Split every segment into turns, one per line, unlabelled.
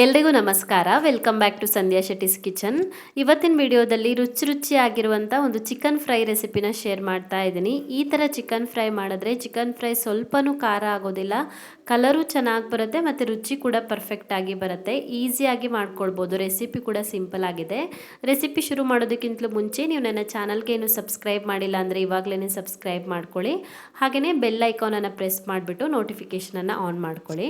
ಎಲ್ರಿಗೂ ನಮಸ್ಕಾರ. Welcome back to Sandhya Shetty's kitchen. ಇವತ್ತಿನ ವಿಡಿಯೋದಲ್ಲಿ ರುಚಿಯಾಗಿರುವಂಥ ಒಂದು ಚಿಕನ್ ಫ್ರೈ ರೆಸಿಪಿನ ಶೇರ್ ಮಾಡ್ತಾ ಇದ್ದೀನಿ. ಈ ಥರ ಚಿಕನ್ ಫ್ರೈ ಮಾಡಿದ್ರೆ ಚಿಕನ್ ಫ್ರೈ ಸ್ವಲ್ಪನೂ ಖಾರ ಆಗೋದಿಲ್ಲ, ಕಲರು ಚೆನ್ನಾಗಿ ಬರುತ್ತೆ ಮತ್ತು ರುಚಿ ಕೂಡ ಪರ್ಫೆಕ್ಟಾಗಿ ಬರುತ್ತೆ. ಈಸಿಯಾಗಿ ಮಾಡ್ಕೊಳ್ಬೋದು. ರೆಸಿಪಿ ಕೂಡ ಸಿಂಪಲ್ ಆಗಿದೆ. ರೆಸಿಪಿ ಶುರು ಮಾಡೋದಕ್ಕಿಂತಲೂ ಮುಂಚೆ ನೀವು ನನ್ನ ಚಾನಲ್ಗೆ ಏನು ಸಬ್ಸ್ಕ್ರೈಬ್ ಮಾಡಿಲ್ಲ ಅಂದರೆ ಇವಾಗಲೇ ಸಬ್ಸ್ಕ್ರೈಬ್ ಮಾಡ್ಕೊಳ್ಳಿ. ಹಾಗೆಯೇ ಬೆಲ್ ಐಕಾನನ್ನು ಪ್ರೆಸ್ ಮಾಡಿಬಿಟ್ಟು ನೋಟಿಫಿಕೇಷನನ್ನು ಆನ್ ಮಾಡ್ಕೊಳ್ಳಿ.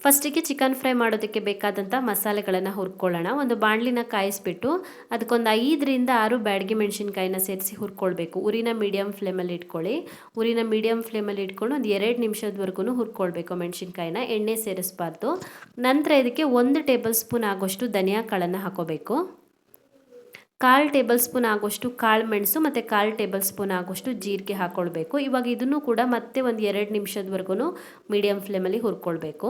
ಫಸ್ಟಿಗೆ ಚಿಕನ್ ಫ್ರೈ ಮಾಡೋದಕ್ಕೆ ಬೇಕಾದಂಥ ಮಸಾಲೆಗಳನ್ನು ಹುರ್ಕೊಳ್ಳೋಣ. ಒಂದು ಬಾಣಲಿನ ಕಾಯಿಸ್ಬಿಟ್ಟು ಅದಕ್ಕೊಂದು 5ರಿಂದ 6 ಬ್ಯಾಡಗಿ ಮೆಣಸಿನ್ಕಾಯಿನ ಸೇರಿಸಿ ಹುರ್ಕೊಳ್ಬೇಕು. ಉರಿನ ಮೀಡಿಯಮ್ ಫ್ಲೇಮಲ್ಲಿ ಇಟ್ಕೊಳ್ಳಿ. ಉರಿನ ಮೀಡಿಯಮ್ ಫ್ಲೇಮಲ್ಲಿ ಇಟ್ಕೊಂಡು ಒಂದು 2 ನಿಮಿಷದವರೆಗೂ ಹುರ್ಕೊಳ್ಬೇಕು ಮೆಣಸಿನ್ಕಾಯಿನ. ಎಣ್ಣೆ ಸೇರಿಸಬಾರ್ದು. ನಂತರ ಇದಕ್ಕೆ 1 ಟೇಬಲ್ ಸ್ಪೂನ್ ಆಗೋಷ್ಟು ಧನಿಯಾ ಕಾಳನ್ನು ಹಾಕೋಬೇಕು. 1/4 ಟೇಬಲ್ ಸ್ಪೂನ್ ಆಗೋಷ್ಟು ಕಾಳು ಮೆಣಸು ಮತ್ತು 1/4 ಟೇಬಲ್ ಸ್ಪೂನ್ ಆಗೋಷ್ಟು ಜೀರಿಗೆ ಹಾಕ್ಕೊಳ್ಬೇಕು. ಇವಾಗ ಇದನ್ನು ಕೂಡ ಮತ್ತೆ ಒಂದು 2 ನಿಮಿಷದವರೆಗೂ ಮೀಡಿಯಮ್ ಫ್ಲೇಮಲ್ಲಿ ಹುರ್ಕೊಳ್ಬೇಕು.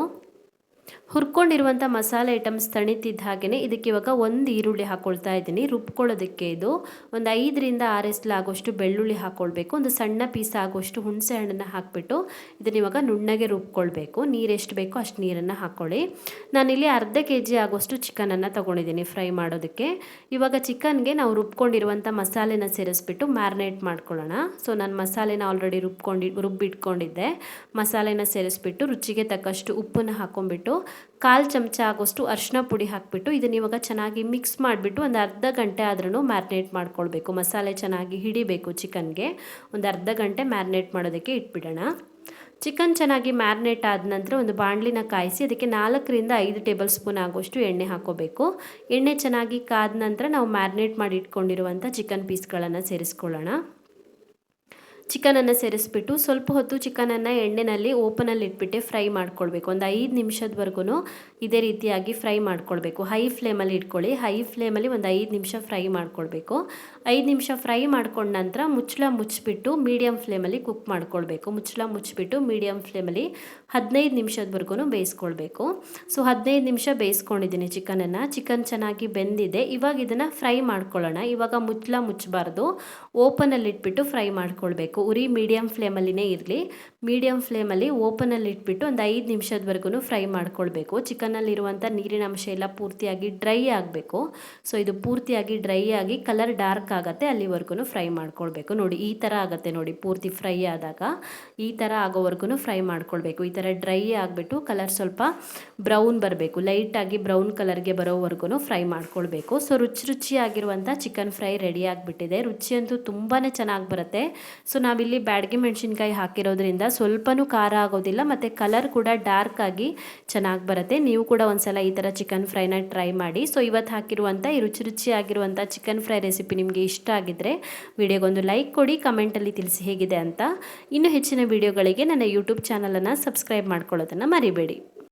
ಹುರ್ಕೊಂಡಿರುವಂಥ ಮಸಾಲೆ ಐಟಮ್ಸ್ ತಣಿತಿದ್ದ ಹಾಗೆಯೇ ಇದಕ್ಕೆ ಇವಾಗ 1 ಈರುಳ್ಳಿ ಹಾಕ್ಕೊಳ್ತಾ ಇದ್ದೀನಿ. ರುಬ್ಕೊಳ್ಳೋದಕ್ಕೆ ಇದು ಒಂದು 5ರಿಂದ 6 ಎಸ್ಲು ಆಗೋಷ್ಟು ಬೆಳ್ಳುಳ್ಳಿ ಹಾಕ್ಕೊಳ್ಬೇಕು. ಒಂದು ಸಣ್ಣ ಪೀಸ್ ಆಗೋಷ್ಟು ಹುಣಸೆ ಹಣ್ಣನ್ನು ಹಾಕಿಬಿಟ್ಟು ಇದನ್ನ ಇವಾಗ ನುಣ್ಣಗೆ ರುಬ್ಕೊಳ್ಬೇಕು. ನೀರು ಎಷ್ಟು ಬೇಕೋ ಅಷ್ಟು ನೀರನ್ನು ಹಾಕ್ಕೊಳ್ಳಿ. ನಾನಿಲ್ಲಿ ಅರ್ಧ kg ಆಗೋಷ್ಟು ಚಿಕನನ್ನು ತೊಗೊಂಡಿದ್ದೀನಿ ಫ್ರೈ ಮಾಡೋದಕ್ಕೆ. ಇವಾಗ ಚಿಕನ್ಗೆ ನಾವು ರುಬ್ಕೊಂಡಿರುವಂಥ ಮಸಾಲೆನ ಸೇರಿಸ್ಬಿಟ್ಟು ಮ್ಯಾರಿನೇಟ್ ಮಾಡ್ಕೊಳ್ಳೋಣ. ಸೊ ನಾನು ಮಸಾಲೆನ ಆಲ್ರೆಡಿ ರುಬ್ಬಿಟ್ಕೊಂಡಿದ್ದೆ. ಮಸಾಲೆನ ಸೇರಿಸ್ಬಿಟ್ಟು ರುಚಿಗೆ ತಕ್ಕಷ್ಟು ಉಪ್ಪನ್ನು ಹಾಕ್ಕೊಂಡ್ಬಿಟ್ಟು 1/4 ಚಮಚ ಆಗೋಷ್ಟು ಅರಿಶಿನ ಪುಡಿ ಹಾಕಿಬಿಟ್ಟು ಇದನ್ನ ಇವಾಗ ಚೆನ್ನಾಗಿ ಮಿಕ್ಸ್ ಮಾಡಿಬಿಟ್ಟು ಒಂದು ಅರ್ಧ ಗಂಟೆ ಆದ್ರೂ ಮ್ಯಾರಿನೇಟ್ ಮಾಡ್ಕೊಳ್ಬೇಕು. ಮಸಾಲೆ ಚೆನ್ನಾಗಿ ಹಿಡಿಬೇಕು ಚಿಕನ್ಗೆ. ಒಂದು ಅರ್ಧ ಗಂಟೆ ಮ್ಯಾರಿನೇಟ್ ಮಾಡೋದಕ್ಕೆ ಇಟ್ಬಿಡೋಣ. ಚಿಕನ್ ಚೆನ್ನಾಗಿ ಮ್ಯಾರಿನೇಟ್ ಆದ ನಂತರ ಒಂದು ಬಾಣಲಿನ ಕಾಯಿಸಿ ಅದಕ್ಕೆ 4ರಿಂದ 5 ಟೇಬಲ್ ಸ್ಪೂನ್ ಆಗೋಷ್ಟು ಎಣ್ಣೆ ಹಾಕೋಬೇಕು. ಎಣ್ಣೆ ಚೆನ್ನಾಗಿ ಕಾದ ನಂತರ ನಾವು ಮ್ಯಾರಿನೇಟ್ ಮಾಡಿ ಇಟ್ಕೊಂಡಿರುವಂಥ ಚಿಕನ್ ಪೀಸ್ಗಳನ್ನು ಸೇರಿಸ್ಕೊಳ್ಳೋಣ. ಚಿಕನನ್ನು ಸೇರಿಸ್ಬಿಟ್ಟು ಸ್ವಲ್ಪ ಹೊತ್ತು ಚಿಕನನ್ನು ಎಣ್ಣೆಯಲ್ಲಿ ಓಪನಲ್ಲಿ ಇಟ್ಬಿಟ್ಟು ಫ್ರೈ ಮಾಡ್ಕೊಳ್ಬೇಕು. ಒಂದು 5 ನಿಮಿಷದವರೆಗೂ ಇದೇ ರೀತಿಯಾಗಿ ಫ್ರೈ ಮಾಡ್ಕೊಳ್ಬೇಕು. ಹೈ ಫ್ಲೇಮಲ್ಲಿ ಇಟ್ಕೊಳ್ಳಿ. ಹೈ ಫ್ಲೇಮಲ್ಲಿ ಒಂದು 5 ನಿಮಿಷ ಫ್ರೈ ಮಾಡ್ಕೊಳ್ಬೇಕು. 5 ನಿಮಿಷ ಫ್ರೈ ಮಾಡ್ಕೊಂಡ ನಂತರ ಮುಚ್ಚಿಬಿಟ್ಟು ಮೀಡಿಯಮ್ ಫ್ಲೇಮಲ್ಲಿ ಕುಕ್ ಮಾಡ್ಕೊಳ್ಬೇಕು. ಮುಚ್ಚಿಬಿಟ್ಟು ಮೀಡಿಯಮ್ ಫ್ಲೇಮಲ್ಲಿ 15 ನಿಮಿಷದವರೆಗೂ ಬೇಯಿಸ್ಕೊಳ್ಬೇಕು. ಸೊ 15 ನಿಮಿಷ ಬೇಯಿಸ್ಕೊಂಡಿದ್ದೀನಿ ಚಿಕನನ್ನು. ಚಿಕನ್ ಚೆನ್ನಾಗಿ ಬೆಂದಿದೆ. ಇವಾಗ ಇದನ್ನು ಫ್ರೈ ಮಾಡ್ಕೊಳ್ಳೋಣ. ಇವಾಗ ಮುಚ್ಚಬಾರ್ದು, ಓಪನಲ್ಲಿ ಇಟ್ಬಿಟ್ಟು ಫ್ರೈ ಮಾಡ್ಕೊಳ್ಬೇಕು. ಉರಿ ಮೀಡಿಯಮ್ ಫ್ಲೇಮಲ್ಲಿನೇ ಇರಲಿ. ಮೀಡಿಯಮ್ ಫ್ಲೇಮಲ್ಲಿ ಓಪನಲ್ಲಿ ಇಟ್ಬಿಟ್ಟು ಒಂದು 5 ನಿಮಿಷದವರೆಗೂ ಫ್ರೈ ಮಾಡ್ಕೊಳ್ಬೇಕು. ಚಿಕನ್ನಲ್ಲಿರುವಂಥ ನೀರಿನ ಅಂಶ ಎಲ್ಲ ಪೂರ್ತಿಯಾಗಿ ಡ್ರೈ ಆಗಬೇಕು. ಸೊ ಇದು ಪೂರ್ತಿಯಾಗಿ ಡ್ರೈ ಆಗಿ ಕಲರ್ ಡಾರ್ಕ್ ಆಗುತ್ತೆ, ಅಲ್ಲಿವರೆಗೂ ಫ್ರೈ ಮಾಡ್ಕೊಳ್ಬೇಕು. ನೋಡಿ ಈ ಥರ ಆಗುತ್ತೆ. ನೋಡಿ ಪೂರ್ತಿ ಫ್ರೈ ಆದಾಗ ಈ ಥರ ಆಗೋವರೆಗೂ ಫ್ರೈ ಮಾಡ್ಕೊಳ್ಬೇಕು. ಈ ಥರ ಡ್ರೈ ಆಗಿಬಿಟ್ಟು ಕಲರ್ ಸ್ವಲ್ಪ ಬ್ರೌನ್ ಬರಬೇಕು. ಲೈಟಾಗಿ ಬ್ರೌನ್ ಕಲರ್ಗೆ ಬರೋವರೆಗೂ ಫ್ರೈ ಮಾಡ್ಕೊಳ್ಬೇಕು. ಸೊ ರುಚಿಯಾಗಿರುವಂಥ ಚಿಕನ್ ಫ್ರೈ ರೆಡಿ ಆಗಿಬಿಟ್ಟಿದೆ. ರುಚಿಯಂತೂ ತುಂಬಾ ಚೆನ್ನಾಗಿ ಬರುತ್ತೆ. ಸೊ ನಾವಿಲ್ಲಿ ಬ್ಯಾಡಗಿ ಮೆಣಸಿನ್ಕಾಯಿ ಹಾಕಿರೋದ್ರಿಂದ ಸ್ವಲ್ಪನೂ ಖಾರ ಆಗೋದಿಲ್ಲ ಮತ್ತು ಕಲರ್ ಕೂಡ ಡಾರ್ಕ್ ಆಗಿ ಚೆನ್ನಾಗಿ ಬರುತ್ತೆ. ನೀವು ಕೂಡ ಒಂದ್ಸಲ ಈ ಥರ ಚಿಕನ್ ಫ್ರೈನ ಟ್ರೈ ಮಾಡಿ. ಸೊ ಇವತ್ತು ಹಾಕಿರುವಂಥ ಈ ರುಚಿಯಾಗಿರುವಂಥ ಚಿಕನ್ ಫ್ರೈ ರೆಸಿಪಿ ನಿಮಗೆ ಇಷ್ಟ ಆಗಿದ್ದರೆ ವಿಡಿಯೋಗೊಂದು ಲೈಕ್ ಕೊಡಿ, ಕಮೆಂಟಲ್ಲಿ ತಿಳಿಸಿ ಹೇಗಿದೆ ಅಂತ. ಇನ್ನೂ ಹೆಚ್ಚಿನ ವಿಡಿಯೋಗಳಿಗೆ ನನ್ನ ಯೂಟ್ಯೂಬ್ ಚಾನಲನ್ನು ಸಬ್ಸ್ಕ್ರೈಬ್ ಮಾಡ್ಕೊಳ್ಳೋದನ್ನು ಮರಿಬೇಡಿ.